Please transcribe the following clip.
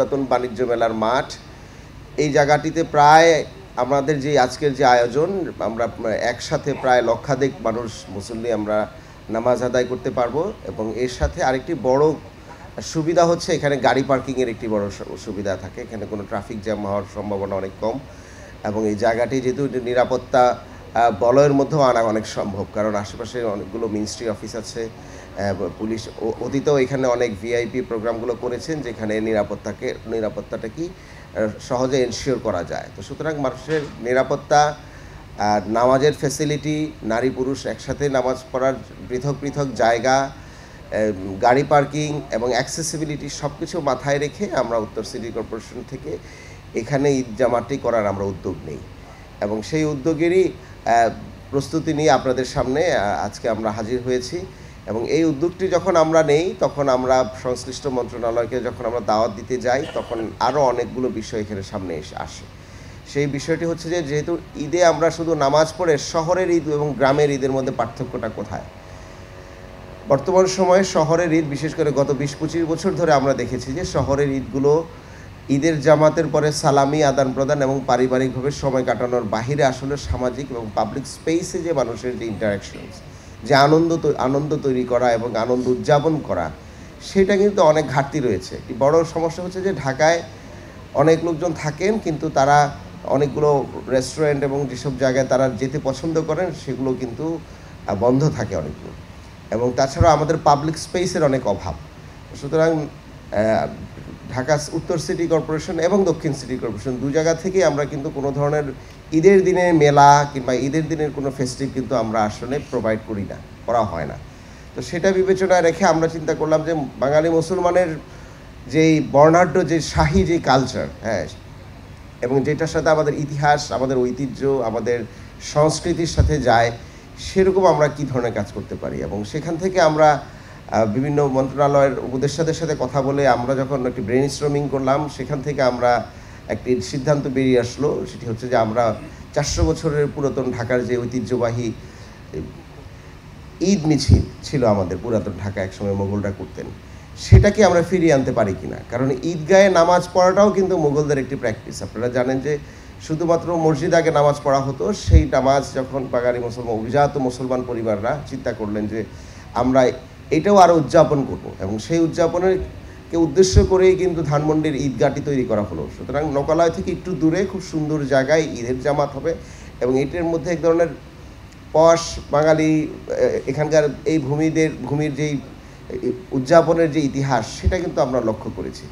পুরাতন বাণিজ্য মেলার মাঠ। এই জায়গাটিতে প্রায় আমাদের যে আজকের যে আয়োজন, আমরা একসাথে প্রায় লক্ষাধিক মানুষ মুসল্লি আমরা নামাজ আদায় করতে পারবো। এবং এর সাথে আরেকটি বড় সুবিধা হচ্ছে এখানে গাড়ি পার্কিংয়ের একটি বড় সুবিধা থাকে। এখানে কোনো ট্রাফিক জ্যাম হওয়ার সম্ভাবনা অনেক কম। এবং এই জায়গাটি যেহেতু নিরাপত্তা বলয়ের মধ্যেও আনা অনেক সম্ভব, কারণ আশেপাশে অনেকগুলো মিনিস্ট্রি অফিস আছে। পুলিশ অতীতেও এখানে অনেক ভিআইপি প্রোগ্রামগুলো করেছেন, যেখানে নিরাপত্তাটা কি সহজে এনশিওর করা যায়। তো সুতরাং মানুষের নিরাপত্তা, নামাজের ফ্যাসিলিটি, নারী পুরুষ একসাথে নামাজ পড়ার পৃথক পৃথক জায়গা, গাড়ি পার্কিং এবং অ্যাক্সেসিবিলিটি সব কিছু মাথায় রেখে আমরা উত্তর সিটি কর্পোরেশন থেকে এখানে ঈদ জামাতটি করার আমরা উদ্যোগ নেই। এবং সেই উদ্যোগেরই প্রস্তুতি নিয়ে আপনাদের সামনে আজকে আমরা হাজির হয়েছি। এবং এই উদ্যোগটি যখন আমরা নেই, তখন আমরা সংশ্লিষ্ট মন্ত্রণালয়কে যখন আমরা দাওয়াত দিতে যাই, তখন আরও অনেকগুলো বিষয় এখানে সামনে আসে। সেই বিষয়টি হচ্ছে যে, যেহেতু ঈদে আমরা শুধু নামাজ পড়ে শহরের ঈদ এবং গ্রামের ঈদের মধ্যে পার্থক্যটা কোথায়? বর্তমান সময়ে শহরের ঈদ, বিশেষ করে গত 20-25 বছর ধরে আমরা দেখেছি যে শহরের ঈদগুলো ঈদের জামাতের পরে সালামি আদান প্রদান এবং পারিবারিকভাবে সময় কাটানোর বাহিরে আসলে সামাজিক এবং পাবলিক স্পেসে যে মানুষের যে ইন্টারাকশনস, যে আনন্দ তৈরি করা এবং আনন্দ উদযাপন করা, সেটা কিন্তু অনেক ঘাটতি রয়েছে। বড় সমস্যা হচ্ছে যে ঢাকায় অনেক লোকজন থাকেন, কিন্তু তারা অনেকগুলো রেস্টুরেন্ট এবং যেসব জায়গায় তারা যেতে পছন্দ করেন সেগুলো কিন্তু বন্ধ থাকে অনেকগুলো। এবং তাছাড়া আমাদের পাবলিক স্পেসের অনেক অভাব। সুতরাং ঢাকা উত্তর সিটি কর্পোরেশন এবং দক্ষিণ সিটি কর্পোরেশন দু জায়গা থেকেই আমরা কিন্তু কোনো ধরনের ঈদের দিনে মেলা কিংবা ঈদের দিনের কোনো ফেস্টিভ কিন্তু আমরা আসলে প্রোভাইড করা হয় না। তো সেটা বিবেচনায় রেখে আমরা চিন্তা করলাম যে বাঙালি মুসলমানের যেই বর্ণাঢ্য যে শাহী যে কালচার, হ্যাঁ, এবং যেটার সাথে আমাদের ইতিহাস, আমাদের ঐতিহ্য, আমাদের সংস্কৃতির সাথে যায়, সেরকম আমরা কী ধরনের কাজ করতে পারি। এবং সেখান থেকে আমরা বিভিন্ন মন্ত্রণালয়ের উপদেষ্টাদের সাথে কথা বলে আমরা যখন একটি ব্রেইনস্টর্মিং করলাম, সেখান থেকে আমরা একটি সিদ্ধান্ত বেরিয়ে আসলো। সেটি হচ্ছে যে আমরা 400 বছরের পুরাতন ঢাকার যে ঐতিহ্যবাহী ঈদ মিছিল ছিল আমাদের পুরাতন ঢাকা একসময় মোগলরা করতেন, সেটাকে আমরা ফিরিয়ে আনতে পারি কিনা। কারণ ঈদগাহে নামাজ পড়াটাও কিন্তু মোগলদের একটি প্র্যাকটিস। আপনারা জানেন যে শুধুমাত্র মসজিদ আগে নামাজ পড়া হতো। সেই নামাজ যখন বাঙালি মুসলমান, অভিজাত মুসলমান পরিবাররা চিন্তা করলেন যে আমরা এটাও আরও উদযাপন করব, এবং সেই উদযাপনেরকে উদ্দেশ্য করেই কিন্তু ধানমন্ডির ঈদগাহটি তৈরি করা হলো। সুতরাং লোকালয় থেকে একটু দূরে খুব সুন্দর জায়গায় ঈদের জামাত হবে, এবং এটির মধ্যে এক ধরনের পশ বাঙালি, এখানকার এই ভূমির যেই উদযাপনের যে ইতিহাস, সেটা কিন্তু আমরা লক্ষ্য করেছি।